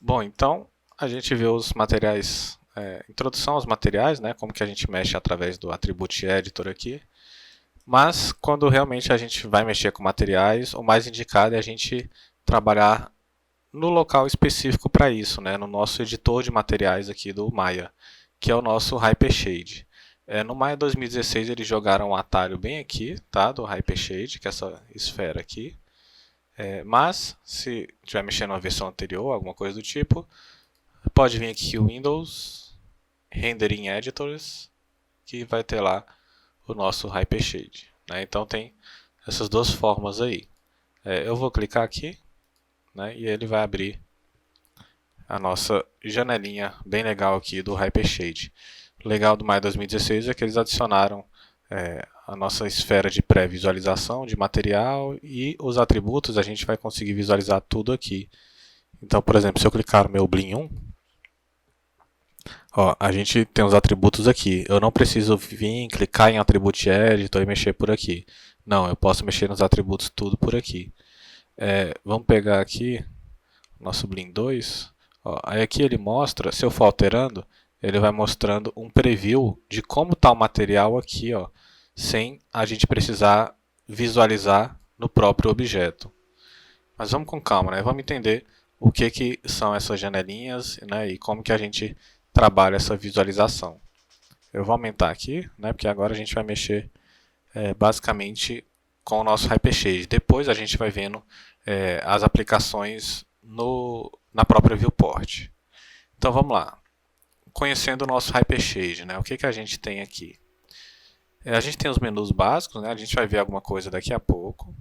Bom, então a gente vê os materiais, introdução aos materiais, né, como que a gente mexe através do Attribute Editor aqui. Mas quando realmente a gente vai mexer com materiais, o mais indicado é a gente trabalhar no local específico para isso, né, no nosso editor de materiais aqui do Maya, que é o nosso Hypershade. No Maya 2016 eles jogaram um atalho bem aqui, tá, do Hypershade, que é essa esfera aqui. Mas se estiver mexendo na versão anterior, alguma coisa do tipo, pode vir aqui o Windows, Rendering Editors, que vai ter lá o nosso Hypershade, né? Então tem essas duas formas aí. Eu vou clicar aqui, né, e ele vai abrir a nossa janelinha bem legal aqui do Hypershade. O legal do Maya 2016 é que eles adicionaram a nossa esfera de pré-visualização de material e os atributos a gente vai conseguir visualizar tudo aqui. Então, por exemplo, se eu clicar no meu Blim 1, ó, a gente tem os atributos aqui. Eu não preciso vir, clicar em Attribute Editor e mexer por aqui. Não, eu posso mexer nos atributos tudo por aqui. Vamos pegar aqui nosso Blim 2. Ó, aí aqui ele mostra, se eu for alterando, ele vai mostrando um preview de como está o material aqui, ó, sem a gente precisar visualizar no próprio objeto. Mas vamos com calma, né? Vamos entender o que são essas janelinhas, né, e como que a gente trabalha essa visualização. Eu vou aumentar aqui, né, porque agora a gente vai mexer basicamente com o nosso Hypershade. Depois a gente vai vendo as aplicações na própria viewport. Então vamos lá. Conhecendo o nosso Hypershade, né, o que a gente tem aqui? A gente tem os menus básicos, né, a gente vai ver alguma coisa daqui a pouco.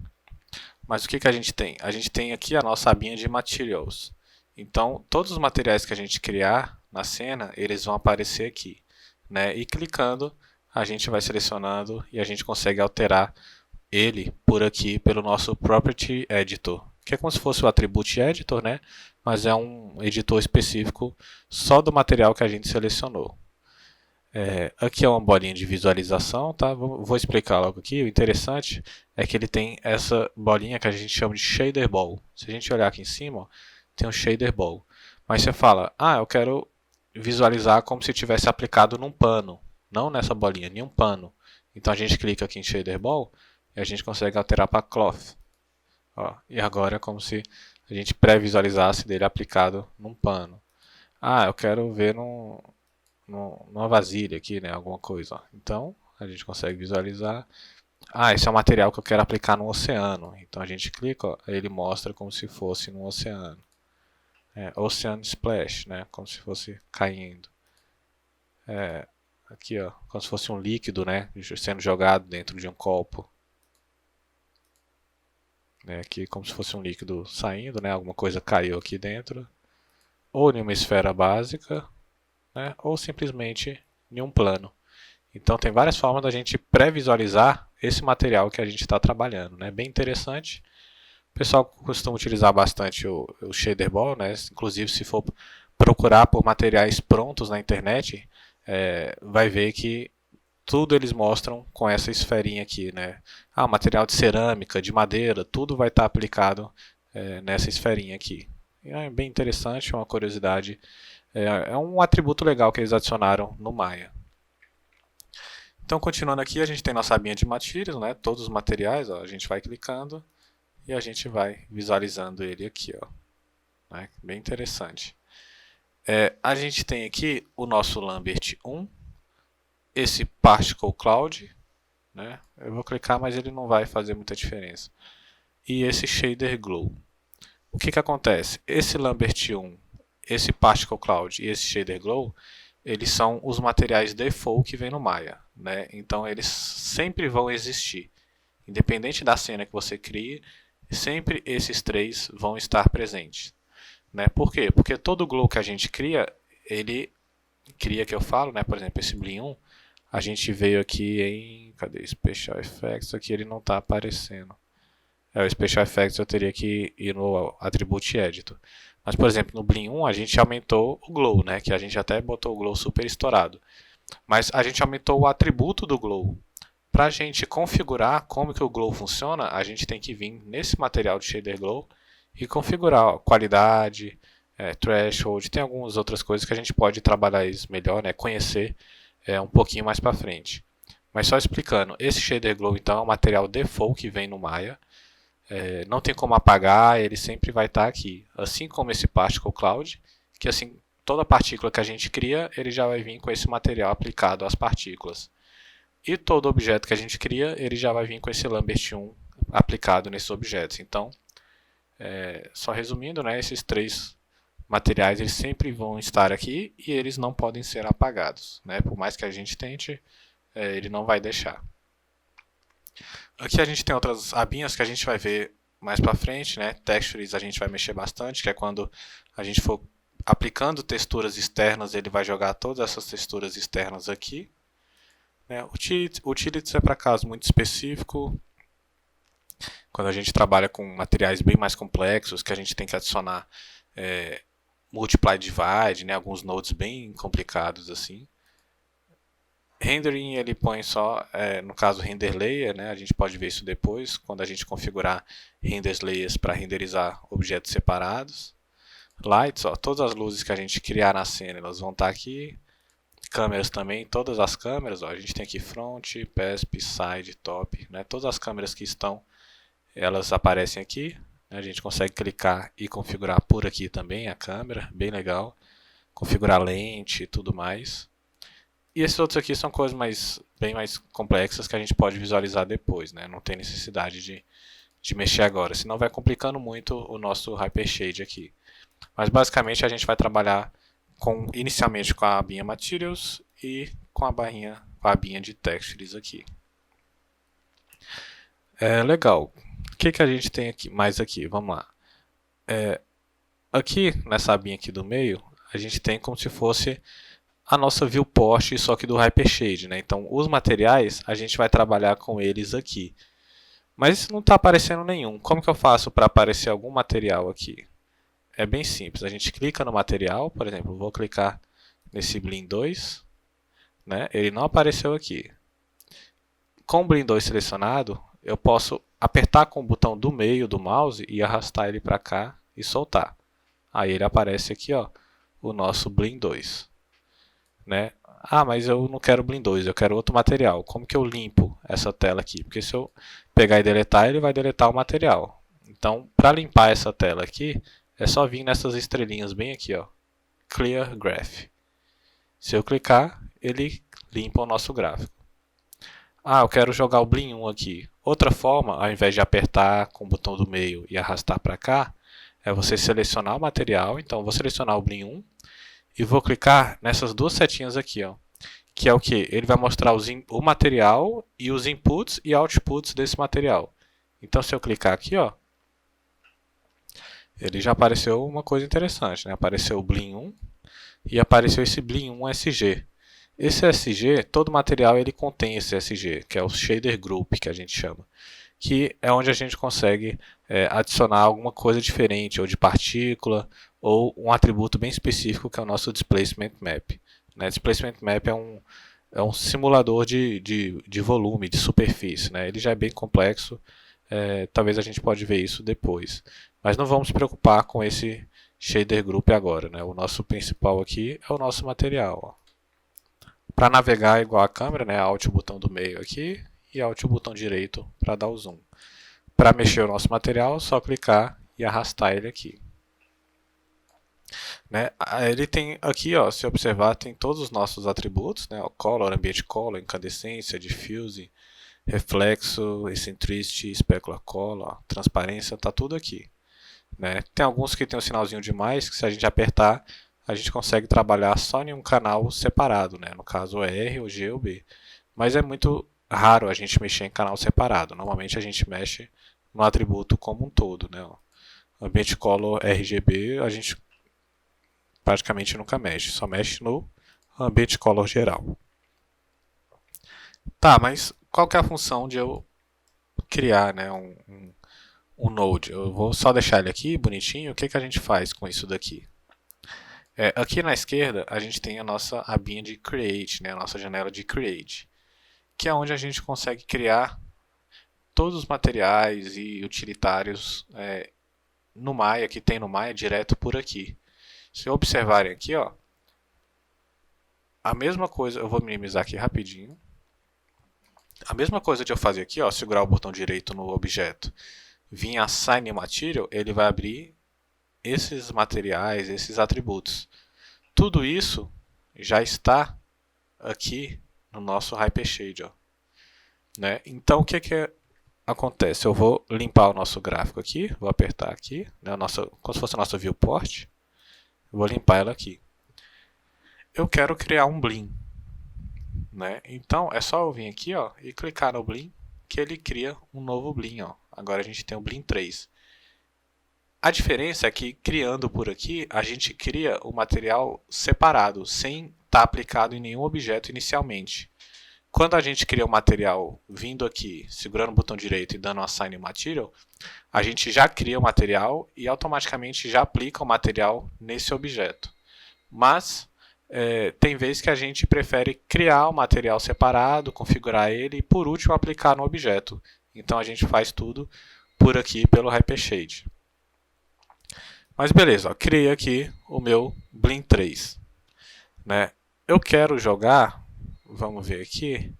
Mas o que a gente tem? A gente tem aqui a nossa abinha de Materials. Então, todos os materiais que a gente criar na cena, eles vão aparecer aqui, né? E clicando, a gente vai selecionando e a gente consegue alterar ele por aqui pelo nosso Property Editor, que é como se fosse o Attribute Editor, né? Mas é um editor específico só do material que a gente selecionou. Aqui é uma bolinha de visualização, tá? Vou explicar logo aqui. O interessante é que ele tem essa bolinha que a gente chama de Shader Ball. Se a gente olhar aqui em cima, ó, tem um Shader Ball. Mas você fala, eu quero visualizar como se tivesse aplicado num pano, não nessa bolinha, em um pano. Então a gente clica aqui em Shader Ball e a gente consegue alterar para Cloth. Ó, e agora é como se a gente pré-visualizasse dele aplicado num pano. Eu quero ver numa vasilha aqui, né, alguma coisa. Ó. Então, a gente consegue visualizar. Esse é o material que eu quero aplicar no oceano. Então a gente clica, ó, ele mostra como se fosse no oceano. Ocean Splash, né, como se fosse caindo. Aqui, ó, como se fosse um líquido, né, sendo jogado dentro de um copo. Aqui como se fosse um líquido saindo, né, alguma coisa caiu aqui dentro. Ou em uma esfera básica, né, ou simplesmente em um plano. Então tem várias formas da gente pré-visualizar esse material que a gente está trabalhando, né? Bem interessante. O pessoal costuma utilizar bastante o Shader Ball, né? Inclusive se for procurar por materiais prontos na internet, vai ver que tudo eles mostram com essa esferinha aqui, né? Material de cerâmica, de madeira, tudo vai estar aplicado nessa esferinha aqui. É bem interessante, é uma curiosidade. É um atributo legal que eles adicionaram no Maya. Então, continuando aqui, a gente tem nossa abinha de materials, né? Todos os materiais, ó, a gente vai clicando e a gente vai visualizando ele aqui, ó, né? Bem interessante. A gente tem aqui o nosso Lambert 1, esse Particle Cloud, né? Eu vou clicar, mas ele não vai fazer muita diferença. E esse Shader Glow. O que acontece? Esse Lambert 1, esse Particle Cloud e esse Shader Glow, eles são os materiais default que vem no Maya, né? Então eles sempre vão existir. Independente da cena que você crie, sempre esses três vão estar presentes. Né? Por quê? Porque todo glow que a gente cria, ele cria que eu falo, né? Por exemplo, esse Blim 1, a gente veio aqui em... Cadê? Special Effects, aqui ele não está aparecendo. O Special Effects eu teria que ir no Attribute Editor. Mas, por exemplo, no Blim 1 a gente aumentou o Glow, né? Que a gente até botou o Glow super estourado. Mas a gente aumentou o atributo do Glow. Para a gente configurar como que o Glow funciona, a gente tem que vir nesse material de Shader Glow e configurar a qualidade, threshold, tem algumas outras coisas que a gente pode trabalhar isso melhor, né, conhecer um pouquinho mais para frente. Mas só explicando, esse shader glow então é um material default que vem no Maya, não tem como apagar, ele sempre vai estar aqui, assim como esse particle cloud, que assim toda partícula que a gente cria, ele já vai vir com esse material aplicado às partículas. E todo objeto que a gente cria, ele já vai vir com esse Lambert 1 aplicado nesses objetos. Então, só resumindo, né, esses três materiais eles sempre vão estar aqui e eles não podem ser apagados, né? Por mais que a gente tente, ele não vai deixar. Aqui a gente tem outras abinhas que a gente vai ver mais para frente, né? Textures a gente vai mexer bastante, que é quando a gente for aplicando texturas externas, ele vai jogar todas essas texturas externas aqui. Né? Utilities é para caso muito específico, quando a gente trabalha com materiais bem mais complexos, que a gente tem que adicionar multiply divide, né, alguns nodes bem complicados assim. Rendering ele põe só, no caso render layer, né, a gente pode ver isso depois, quando a gente configurar render layers para renderizar objetos separados. Lights, ó, todas as luzes que a gente criar na cena, elas vão estar aqui. Câmeras também, todas as câmeras, ó, a gente tem aqui front, PESP, side, top, né, todas as câmeras que estão, elas aparecem aqui. A gente consegue clicar e configurar por aqui também a câmera, bem legal. Configurar lente e tudo mais. E esses outros aqui são coisas bem mais complexas que a gente pode visualizar depois, né? Não tem necessidade de mexer agora, senão vai complicando muito o nosso Hypershade aqui. Mas basicamente a gente vai trabalhar inicialmente com a abinha Materials e com a abinha de Textures aqui. Legal. O que a gente tem aqui mais aqui? Vamos lá. Aqui nessa abinha aqui do meio, a gente tem como se fosse a nossa viewport, só que do Hypershade, né? Então, os materiais, a gente vai trabalhar com eles aqui. Mas não está aparecendo nenhum. Como que eu faço para aparecer algum material aqui? É bem simples. A gente clica no material, por exemplo, vou clicar nesse Blin 2, né? Ele não apareceu aqui. Com o Blin 2 selecionado, eu posso apertar com o botão do meio do mouse e arrastar ele para cá e soltar. Aí ele aparece aqui, ó, o nosso Blin 2. Né? Ah, mas eu não quero Blin 2, eu quero outro material. Como que eu limpo essa tela aqui? Porque se eu pegar e deletar, ele vai deletar o material. Então, para limpar essa tela aqui, é só vir nessas estrelinhas bem aqui, ó, Clear Graph. Se eu clicar, ele limpa o nosso gráfico. Ah, eu quero jogar o Blin 1 aqui. Outra forma, ao invés de apertar com o botão do meio e arrastar para cá, é você selecionar o material. Então, eu vou selecionar o Blin 1 e vou clicar nessas duas setinhas aqui, ó, que é o que? Ele vai mostrar o material e os inputs e outputs desse material. Então, se eu clicar aqui, ó, ele já apareceu uma coisa interessante, né? Apareceu o Blin 1 e apareceu esse Blin 1 SG. Esse SG, todo material ele contém esse SG, que é o Shader Group, que a gente chama, que é onde a gente consegue adicionar alguma coisa diferente, ou de partícula, ou um atributo bem específico, que é o nosso Displacement Map. Né? Displacement Map é um simulador de volume, de superfície. Né? Ele já é bem complexo, talvez a gente pode ver isso depois. Mas não vamos nos preocupar com esse Shader Group agora. Né? O nosso principal aqui é o nosso material. Para navegar é igual a câmera, né? Alt o botão do meio aqui e Alt o botão direito para dar o zoom. Para mexer o nosso material, só clicar e arrastar ele aqui. Né? Ele tem aqui, ó, se observar, tem todos os nossos atributos, né? O color, ambient color, incandescência, diffuse, reflexo, eccentricity, specular color, transparência, tá tudo aqui. Né? Tem alguns que tem um sinalzinho de mais, que se a gente apertar, a gente consegue trabalhar só em um canal separado, né? No caso o R, o G ou o B. Mas é muito raro a gente mexer em canal separado. Normalmente a gente mexe no atributo como um todo, né? Ambient Color RGB a gente praticamente nunca mexe, só mexe no Ambient Color geral. Tá, mas qual que é a função de eu criar, né, um node? Eu vou só deixar ele aqui bonitinho. O que a gente faz com isso daqui? Aqui na esquerda a gente tem a nossa abinha de Create, né, a nossa janela de Create, que é onde a gente consegue criar todos os materiais e utilitários no Maya, que tem no Maya direto por aqui. Se observarem aqui, ó, a mesma coisa, eu vou minimizar aqui rapidinho. A mesma coisa de eu fazer aqui, ó, segurar o botão direito no objeto, vir Assign Material, ele vai abrir esses materiais, esses atributos. Tudo isso já está aqui no nosso Hypershade, ó, né? Então o que acontece? Eu vou limpar o nosso gráfico aqui, vou apertar aqui, né, como se fosse a nossa viewport, vou limpar ela aqui. Eu quero criar um Blin, né? Então é só eu vir aqui, ó, e clicar no Blin que ele cria um novo Blin, ó. Agora a gente tem o Blin 3. A diferença é que criando por aqui, a gente cria o material separado, sem estar aplicado em nenhum objeto inicialmente. Quando a gente cria o material vindo aqui, segurando o botão direito e dando Assign Material, a gente já cria o material e automaticamente já aplica o material nesse objeto. Mas tem vezes que a gente prefere criar o material separado, configurar ele e por último aplicar no objeto. Então a gente faz tudo por aqui pelo Hypershade. Mas beleza, ó, criei aqui o meu Blin 3. Né? Eu quero jogar, vamos ver aqui,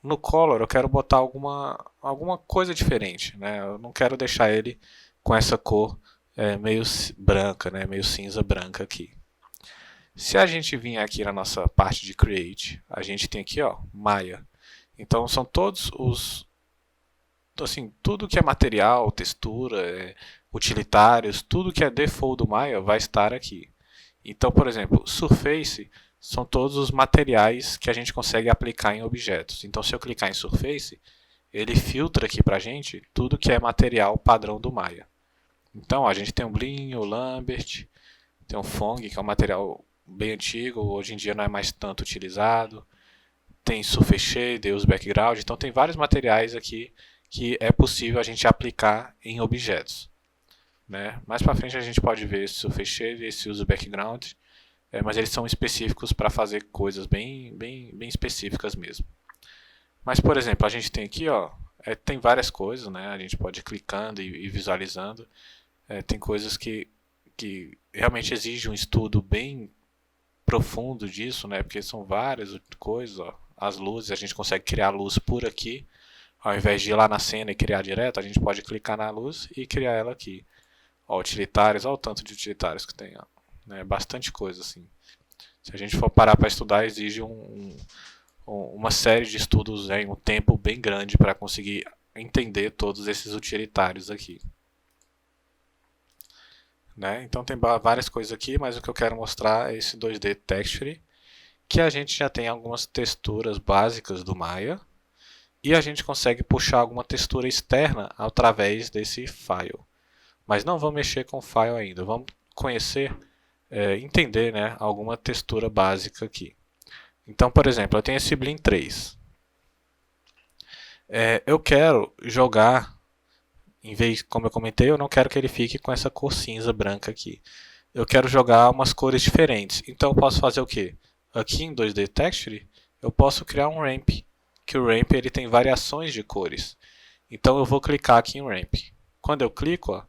no Color eu quero botar alguma coisa diferente. Né? Eu não quero deixar ele com essa cor meio branca, né? Meio cinza branca aqui. Se a gente vir aqui na nossa parte de Create, a gente tem aqui, ó, Maya. Então são todos os, assim, tudo que é material, textura, utilitários, tudo que é default do Maya vai estar aqui. Então, por exemplo, Surface são todos os materiais que a gente consegue aplicar em objetos. Então, se eu clicar em Surface, ele filtra aqui pra gente tudo que é material padrão do Maya. Então, a gente tem o Blin, o Lambert, tem o Phong, que é um material bem antigo, hoje em dia não é mais tanto utilizado. Tem Surface Shader, os background, então tem vários materiais aqui que é possível a gente aplicar em objetos. Né? Mais para frente a gente pode ver esse Surface Shader, esse usa background, mas eles são específicos para fazer coisas bem específicas mesmo. Mas por exemplo, a gente tem aqui, ó, tem várias coisas, né? A gente pode ir clicando e visualizando. Tem coisas que realmente exigem um estudo bem profundo disso, né? Porque são várias coisas, ó. As luzes, a gente consegue criar luz por aqui. Ao invés de ir lá na cena e criar direto, a gente pode clicar na luz e criar ela aqui. Ó, utilitários, olha o tanto de utilitários que tem. Ó, né? Bastante coisa assim. Se a gente for parar para estudar, exige uma série de estudos em um tempo bem grande para conseguir entender todos esses utilitários aqui. Né? Então tem várias coisas aqui, mas o que eu quero mostrar é esse 2D Texture, que a gente já tem algumas texturas básicas do Maya, e a gente consegue puxar alguma textura externa através desse file. Mas não vamos mexer com o file ainda, vamos conhecer, entender, né, alguma textura básica aqui. Então, por exemplo, eu tenho esse Blin 3. Eu quero jogar, em vez, como eu comentei, eu não quero que ele fique com essa cor cinza branca aqui. Eu quero jogar umas cores diferentes. Então eu posso fazer o quê? Aqui em 2D Texture, eu posso criar um Ramp. Que o Ramp ele tem variações de cores. Então eu vou clicar aqui em Ramp. Quando eu clico, ó,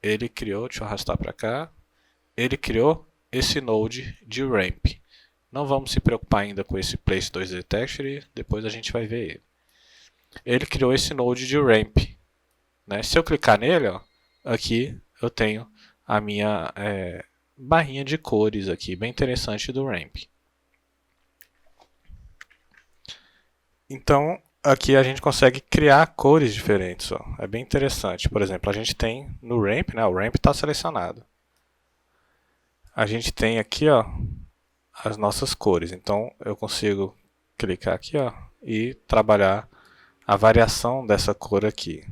ele criou, deixa eu arrastar para cá, ele criou esse node de Ramp. Não vamos se preocupar ainda com esse Place 2D Texture, depois a gente vai ver ele. Ele criou esse node de Ramp. Né? Se eu clicar nele, ó, aqui eu tenho a minha barrinha de cores aqui, bem interessante do Ramp. Então, aqui a gente consegue criar cores diferentes. Ó. É bem interessante. Por exemplo, a gente tem no Ramp, né, o Ramp está selecionado. A gente tem aqui, ó, as nossas cores. Então, eu consigo clicar aqui, ó, e trabalhar a variação dessa cor aqui.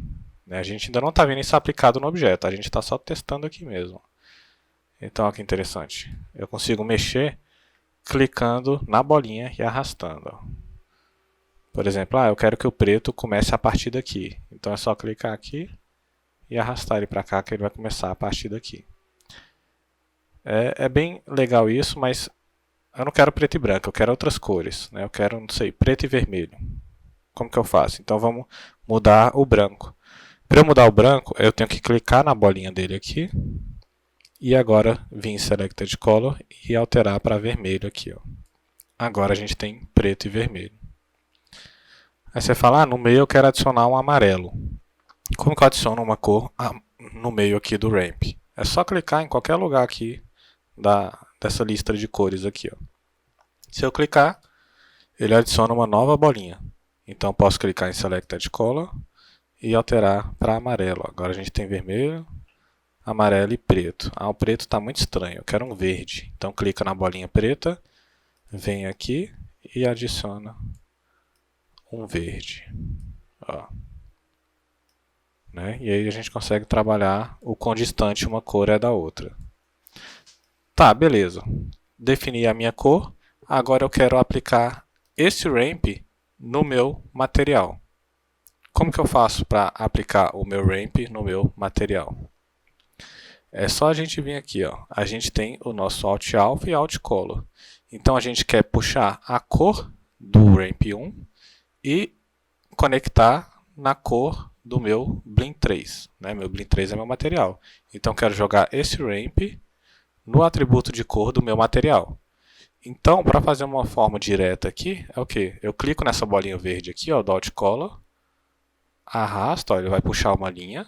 A gente ainda não está vendo isso aplicado no objeto, a gente está só testando aqui mesmo. Então, olha que interessante. Eu consigo mexer clicando na bolinha e arrastando. Ó. Por exemplo, eu quero que o preto comece a partir daqui. Então é só clicar aqui e arrastar ele para cá que ele vai começar a partir daqui. É bem legal isso, mas eu não quero preto e branco, eu quero outras cores. Né? Eu quero, não sei, preto e vermelho. Como que eu faço? Então vamos mudar o branco. Para eu mudar o branco, eu tenho que clicar na bolinha dele aqui E agora vim em Selected Color e alterar para vermelho aqui, ó. Agora a gente tem preto e vermelho. Aí você fala, no meio eu quero adicionar um amarelo. Como que eu adiciono uma cor no meio aqui do ramp? É só clicar em qualquer lugar aqui dessa lista de cores aqui, ó. Se eu clicar, ele adiciona uma nova bolinha. Então posso clicar em Selected Color e alterar para amarelo. Agora a gente tem vermelho, amarelo e preto. O preto está muito estranho, eu quero um verde. Então clica na bolinha preta, vem aqui e adiciona um verde. Ó. Né? E aí a gente consegue trabalhar o quão distante uma cor é da outra. Tá, beleza. Defini a minha cor. Agora eu quero aplicar esse ramp no meu material. Como que eu faço para aplicar o meu ramp no meu material? É só a gente vir aqui, ó. A gente tem o nosso Alt Alpha e Alt Color. Então a gente quer puxar a cor do ramp 1 e conectar na cor do meu Blend 3. Né? Meu Blend 3 é meu material. Então eu quero jogar esse ramp no atributo de cor do meu material. Então, para fazer uma forma direta aqui, é o que? Eu clico nessa bolinha verde aqui, ó, do Alt Color, arrasto, ó, ele vai puxar uma linha,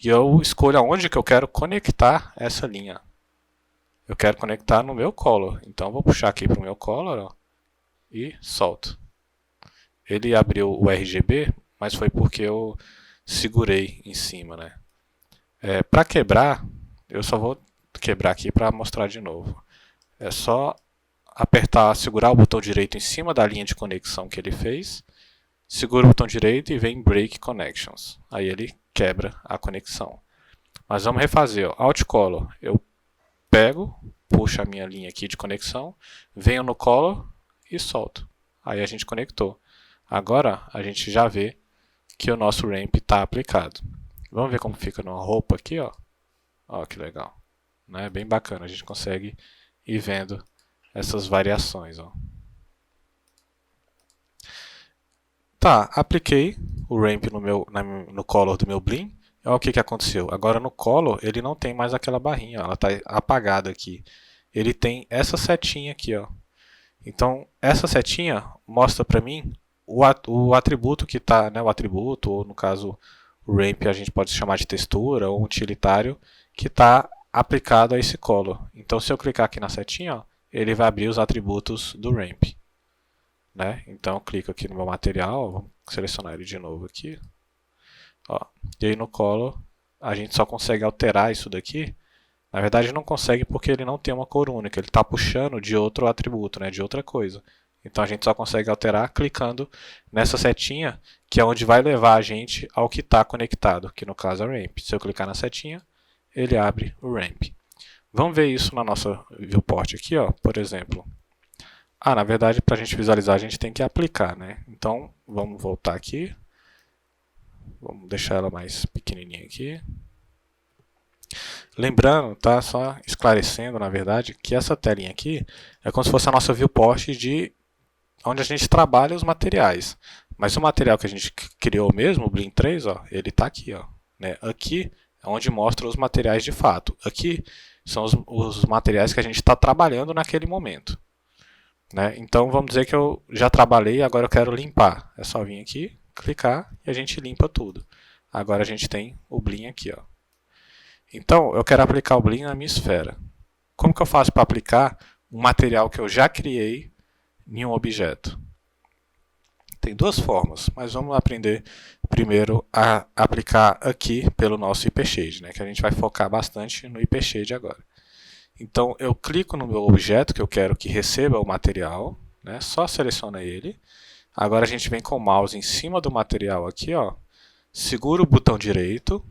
e eu escolho aonde que eu quero conectar essa linha. Eu quero conectar no meu Color, então eu vou puxar aqui para o meu Color, ó, e solto. Ele abriu o RGB, mas foi porque eu segurei em cima, né? Para quebrar, eu só vou quebrar aqui para mostrar de novo. É só apertar, segurar o botão direito em cima da linha de conexão que ele fez, segura o botão direito e vem Break Connections. Aí ele quebra a conexão. Mas vamos refazer, ó. Alt Color, eu pego, puxo a minha linha aqui de conexão, venho no Color e solto. Aí a gente conectou. Agora a gente já vê que o nosso ramp está aplicado. Vamos ver como fica numa roupa aqui, ó. Ó, que legal. Né? Bem bacana, a gente consegue ir vendo essas variações, ó. Tá, apliquei o ramp no color do meu Blend. Olha o que aconteceu. Agora no color ele não tem mais aquela barrinha, ó, ela está apagada aqui. Ele tem essa setinha aqui, ó. Então essa setinha mostra para mim o atributo que está, né, o atributo, ou no caso o ramp a gente pode chamar de textura ou utilitário, que está aplicado a esse color. Então se eu clicar aqui na setinha, ó, ele vai abrir os atributos do ramp. Né? Então eu clico aqui no meu material, vamos selecionar ele de novo aqui. Ó, e aí no Color a gente só consegue alterar isso daqui. Na verdade não consegue porque ele não tem uma cor única, ele está puxando de outro atributo, né, de outra coisa. Então a gente só consegue alterar clicando nessa setinha, que é onde vai levar a gente ao que está conectado, que no caso é o ramp. Se eu clicar na setinha, ele abre o ramp. Vamos ver isso na nossa viewport aqui, ó, por exemplo. Na verdade, para a gente visualizar, a gente tem que aplicar, né? Então, vamos voltar aqui. Vamos deixar ela mais pequenininha aqui. Lembrando, tá? Só esclarecendo, na verdade, que essa telinha aqui é como se fosse a nossa viewport de onde a gente trabalha os materiais. Mas o material que a gente criou mesmo, o Blend 3, ó, ele está aqui, ó, né? Aqui é onde mostra os materiais de fato. Aqui são os materiais que a gente está trabalhando naquele momento. Né? Então vamos dizer que eu já trabalhei e agora eu quero limpar. É só vir aqui, clicar e a gente limpa tudo. Agora a gente tem o Blend aqui. Ó. Então eu quero aplicar o Blend na minha esfera. Como que eu faço para aplicar um material que eu já criei em um objeto? Tem duas formas, mas vamos aprender primeiro a aplicar aqui pelo nosso IP Shade, né? Que a gente vai focar bastante no IP Shade agora. Então eu clico no meu objeto que eu quero que receba o material, né? Só seleciona ele. Agora a gente vem com o mouse em cima do material aqui, ó, segura o botão direito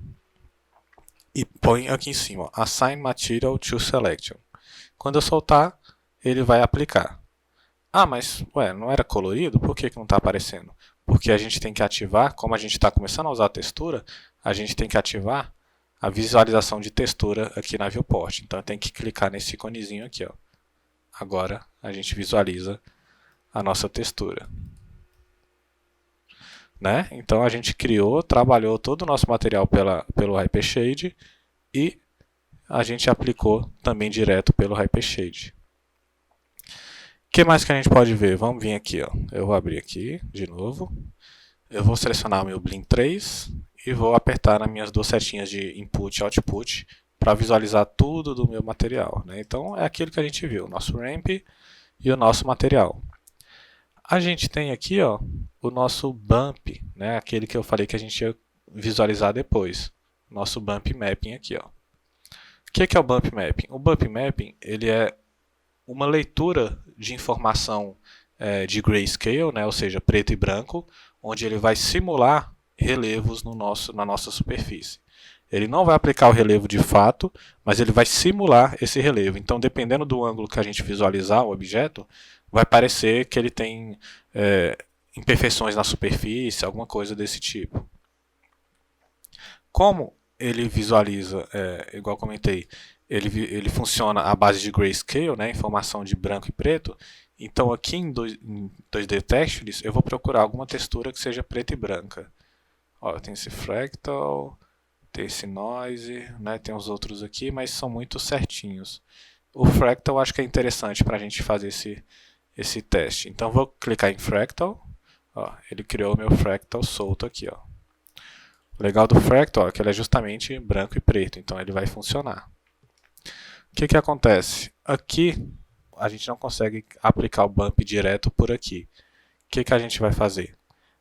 e põe aqui em cima, ó, Assign Material to Selection. Quando eu soltar, ele vai aplicar. Mas não era colorido? Por que não está aparecendo? Porque a gente tem que ativar, como a gente está começando a usar a textura, a gente tem que ativar a visualização de textura aqui na viewport. Então eu tenho que clicar nesse iconezinho aqui. Ó. Agora a gente visualiza a nossa textura. Né? Então a gente criou, trabalhou todo o nosso material pelo IP Shade e a gente aplicou também direto pelo Hypershade. O que mais que a gente pode ver? Vamos vir aqui, ó. Eu vou abrir aqui de novo. Eu vou selecionar o meu Blend 3 e vou apertar nas minhas duas setinhas de Input e Output para visualizar tudo do meu material, né? Então é aquilo que a gente viu, o nosso ramp e o nosso material. A gente tem aqui, ó, o nosso bump, né? Aquele que eu falei que a gente ia visualizar depois. Nosso bump mapping aqui, ó. O que é o bump mapping? O bump mapping ele é uma leitura de informação de grayscale, né? Ou seja, preto e branco, onde ele vai simular relevos na nossa superfície. Ele não vai aplicar o relevo de fato, mas ele vai simular esse relevo. Então, dependendo do ângulo que a gente visualizar o objeto, vai parecer que ele tem imperfeições na superfície, alguma coisa desse tipo. Como ele visualiza, igual comentei, ele funciona à base de grayscale, né, informação de branco e preto. Então aqui em 2D Textures eu vou procurar alguma textura que seja preta e branca. Ó, tem esse fractal, tem esse noise, né, tem os outros aqui, mas são muito certinhos. O fractal eu acho que é interessante para a gente fazer esse teste. Então vou clicar em fractal. Ó, ele criou o meu fractal solto aqui, ó. O legal do fractal é que ele é justamente branco e preto, então ele vai funcionar. O que acontece? Aqui a gente não consegue aplicar o bump direto por aqui. O que a gente vai fazer?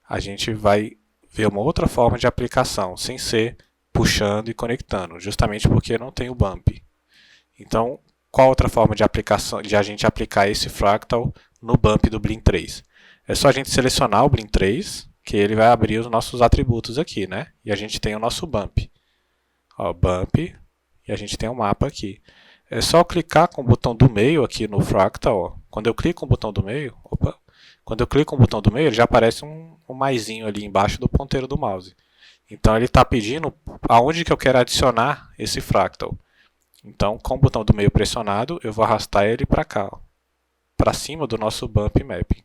A gente vai ver uma outra forma de aplicação, sem ser puxando e conectando, justamente porque não tem o bump. Então, qual outra forma de aplicação, de a gente aplicar esse fractal no bump do Blend 3? É só a gente selecionar o Blend 3, que ele vai abrir os nossos atributos aqui, né? E a gente tem o nosso bump. Ó, bump, e a gente tem um mapa aqui. É só clicar com o botão do meio aqui no fractal. Ó. Quando eu clico com o botão do meio, quando eu clico com o botão do meio, ele já aparece um maisinho ali embaixo do ponteiro do mouse. Então ele está pedindo aonde que eu quero adicionar esse fractal. Então, com o botão do meio pressionado, eu vou arrastar ele para cá, para cima do nosso bump mapping.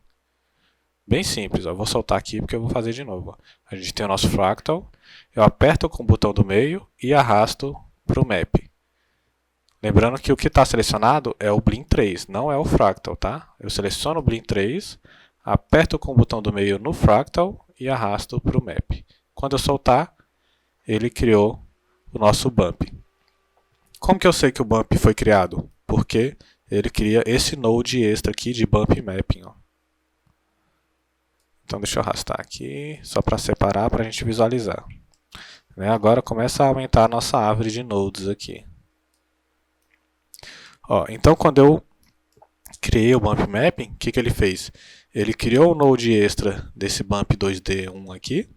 Bem simples, ó. Vou soltar aqui porque eu vou fazer de novo. Ó. A gente tem o nosso fractal, eu aperto com o botão do meio e arrasto para o map. Lembrando que o que está selecionado é o Blend 3, não é o fractal, tá? Eu seleciono o Blend 3, aperto com o botão do meio no fractal e arrasto para o map. Quando eu soltar, ele criou o nosso bump. Como que eu sei que o bump foi criado? Porque ele cria esse node extra aqui de bump mapping, ó. Então deixa eu arrastar aqui, só para separar, para a gente visualizar. Agora começa a aumentar a nossa árvore de nodes aqui. Ó, então quando eu criei o bump mapping, o que ele fez? Ele criou o node extra desse bump 2D1 aqui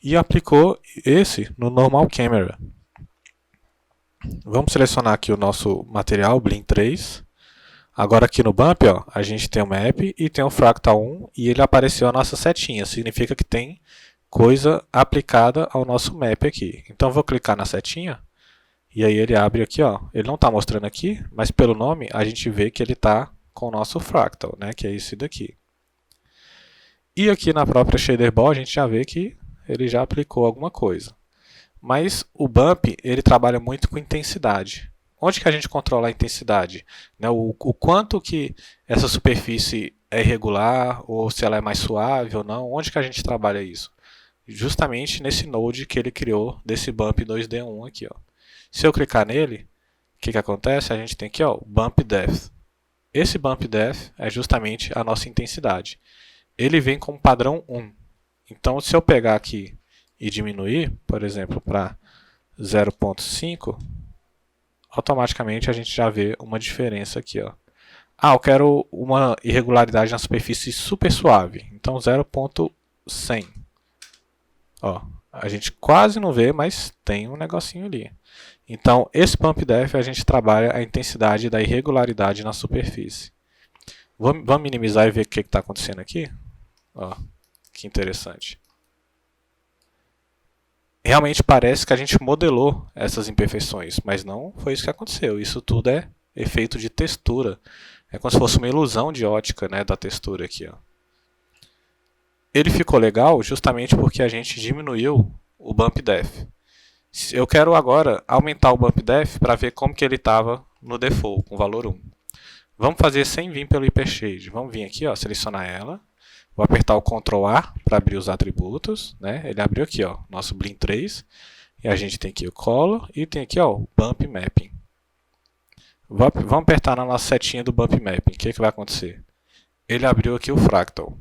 e aplicou esse no normal camera. Vamos selecionar aqui o nosso material, Blend 3. Agora aqui no bump, ó, a gente tem o map e tem o fractal 1 e ele apareceu a nossa setinha. Significa que tem coisa aplicada ao nosso map aqui. Então vou clicar na setinha e aí ele abre aqui, ó. Ele não está mostrando aqui, mas pelo nome a gente vê que ele está com o nosso fractal, né, que é esse daqui. E aqui na própria Shader Ball a gente já vê que ele já aplicou alguma coisa. Mas o bump ele trabalha muito com intensidade. Onde que a gente controla a intensidade? O quanto que essa superfície é irregular, ou se ela é mais suave ou não, onde que a gente trabalha isso? Justamente nesse node que ele criou desse bump 2D1 aqui. Ó. Se eu clicar nele, o que acontece? A gente tem aqui ó, bump depth. Esse bump depth é justamente a nossa intensidade. Ele vem com padrão 1. Então se eu pegar aqui e diminuir, por exemplo, para 0.5, automaticamente a gente já vê uma diferença aqui. Ó. Eu quero uma irregularidade na superfície super suave. Então 0.100. Ó, a gente quase não vê, mas tem um negocinho ali. Então esse bump depth a gente trabalha a intensidade da irregularidade na superfície. Vamos minimizar e ver o que está acontecendo aqui? Ó, que interessante. Realmente parece que a gente modelou essas imperfeições, mas não foi isso que aconteceu. Isso tudo é efeito de textura. É como se fosse uma ilusão de ótica, né, da textura aqui. Ó. Ele ficou legal justamente porque a gente diminuiu o bump depth. Eu quero agora aumentar o bump def para ver como que ele estava no default, com valor 1. Vamos fazer sem vir pelo hypershade. Vamos vir aqui, ó, selecionar ela. Vou apertar o Ctrl A para abrir os atributos, né? Ele abriu aqui, ó, nosso Blin 3. E a gente tem aqui o Color e tem aqui, ó, o Bump Mapping. Vamos apertar na nossa setinha do Bump Mapping. O que vai acontecer? Ele abriu aqui o Fractal.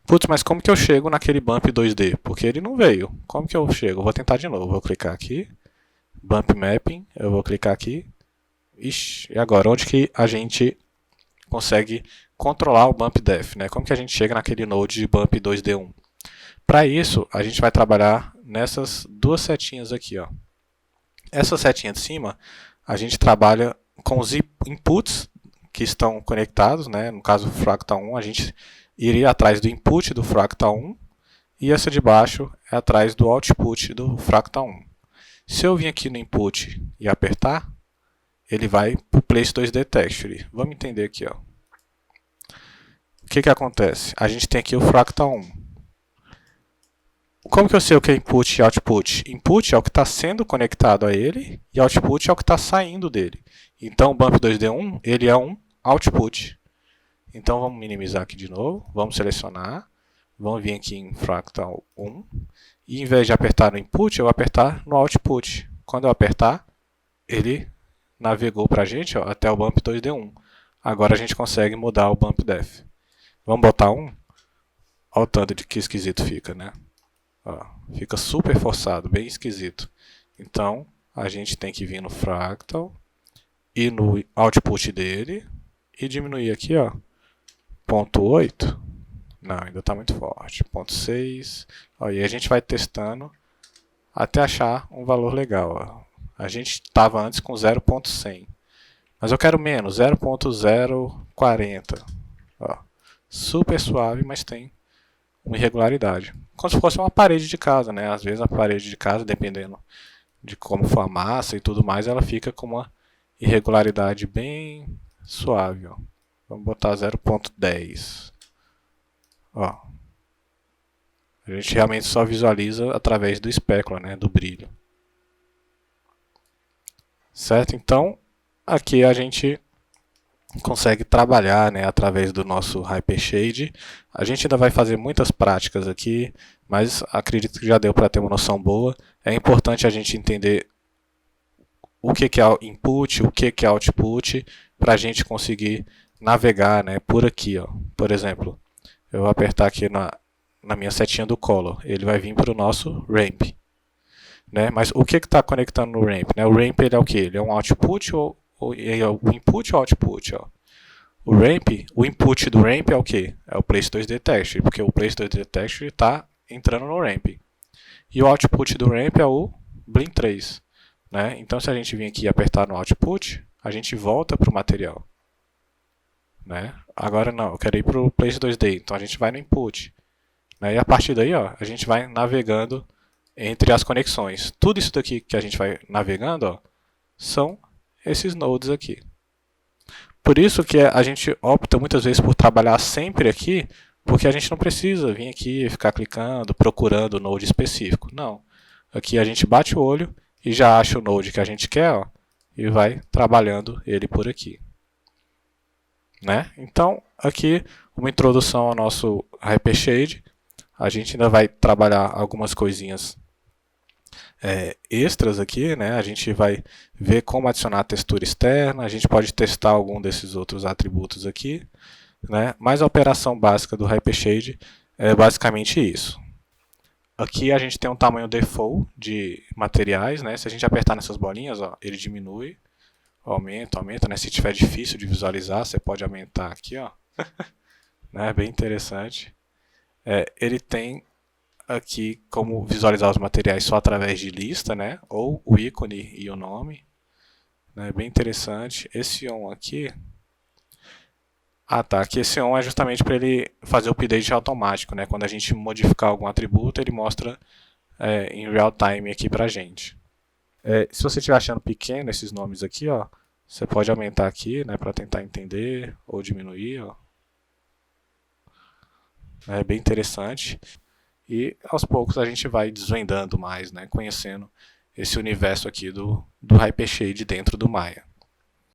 Putz, mas como que eu chego naquele Bump 2D? Porque ele não veio. Como que eu chego? Eu vou tentar de novo. Vou clicar aqui. Bump Mapping. Eu vou clicar aqui. Ixi, e agora? Onde que a gente consegue controlar o Bump Def, né? Como que a gente chega naquele node de Bump 2D1? Para isso, a gente vai trabalhar nessas duas setinhas aqui, ó. Essa setinha de cima, a gente trabalha com os inputs que estão conectados, né? No caso, o Fractal 1, a gente iria atrás do input do Fractal 1 e essa de baixo é atrás do output do Fractal 1. Se eu vir aqui no input e apertar, ele vai para o Place 2D Texture. Vamos entender aqui, ó. O que acontece? A gente tem aqui o Fractal 1. Como que eu sei o que é input e output? Input é o que está sendo conectado a ele e output é o que está saindo dele. Então o Bump 2D1 ele é um output. Então vamos minimizar aqui de novo, vamos selecionar, vamos vir aqui em Fractal 1 e em vez de apertar no input, eu vou apertar no output. Quando eu apertar, ele navegou para a gente, ó, até o Bump 2D1. Agora a gente consegue mudar o Bump Def. Vamos botar 1? Olha o tanto de que esquisito fica, né? Ó, fica super forçado, bem esquisito. Então a gente tem que vir no Fractal e no output dele e diminuir aqui, ó, 0.8. Não, ainda está muito forte. 0.6. E a gente vai testando até achar um valor legal. Ó. A gente estava antes com 0.100. Mas eu quero menos, 0.040. Super suave, mas tem uma irregularidade. Como se fosse uma parede de casa, né? Às vezes a parede de casa, dependendo de como for a massa e tudo mais, ela fica com uma irregularidade bem suave. Ó. Vamos botar 0.10. Ó. A gente realmente só visualiza através do espécula, né? Do brilho. Certo? Então, aqui a gente consegue trabalhar, né, através do nosso Hypershade. A gente ainda vai fazer muitas práticas aqui, mas acredito que já deu para ter uma noção boa. É importante a gente entender o que é input, o que é output, para a gente conseguir navegar, né, por aqui. Ó. Por exemplo, eu vou apertar aqui na minha setinha do Color, ele vai vir para o nosso Ramp. Né? Mas o que está conectando no Ramp? Né? O Ramp ele é o que? Ele é um output ou o input ou output? Ó. O input do Ramp é o que? É o Place 2D Texture, porque o Place 2D Texture está entrando no Ramp. E o output do Ramp é o Blin 3. Né? Então se a gente vir aqui e apertar no output, a gente volta para o material. Né? Agora não, eu quero ir para o Place 2D, então a gente vai no input. Né? E a partir daí ó, a gente vai navegando entre as conexões. Tudo isso daqui que a gente vai navegando ó, são esses nodes aqui. Por isso que a gente opta muitas vezes por trabalhar sempre aqui, porque a gente não precisa vir aqui e ficar clicando, procurando o node específico. Não. Aqui a gente bate o olho e já acha o node que a gente quer ó, e vai trabalhando ele por aqui. Né? Então, aqui uma introdução ao nosso Hypershade. A gente ainda vai trabalhar algumas coisinhas extras aqui, né? A gente vai ver como adicionar a textura externa, a gente pode testar algum desses outros atributos aqui, né? Mas a operação básica do Hypershade é basicamente isso. Aqui a gente tem um tamanho default de materiais, né? Se a gente apertar nessas bolinhas, ó, ele diminui, aumenta, né? Se tiver difícil de visualizar, você pode aumentar aqui, ó. Né? Bem interessante. Ele tem aqui como visualizar os materiais só através de lista, né? Ou o ícone e o nome. Né? Bem interessante. Esse on aqui... tá. Aqui esse on é justamente para ele fazer o update automático, né? Quando a gente modificar algum atributo, ele mostra em real time aqui pra gente. Se você estiver achando pequeno esses nomes aqui, ó, você pode aumentar aqui, né? Para tentar entender, ou diminuir, ó. É bem interessante. E aos poucos a gente vai desvendando mais, né, conhecendo esse universo aqui do Hypershade dentro do Maya.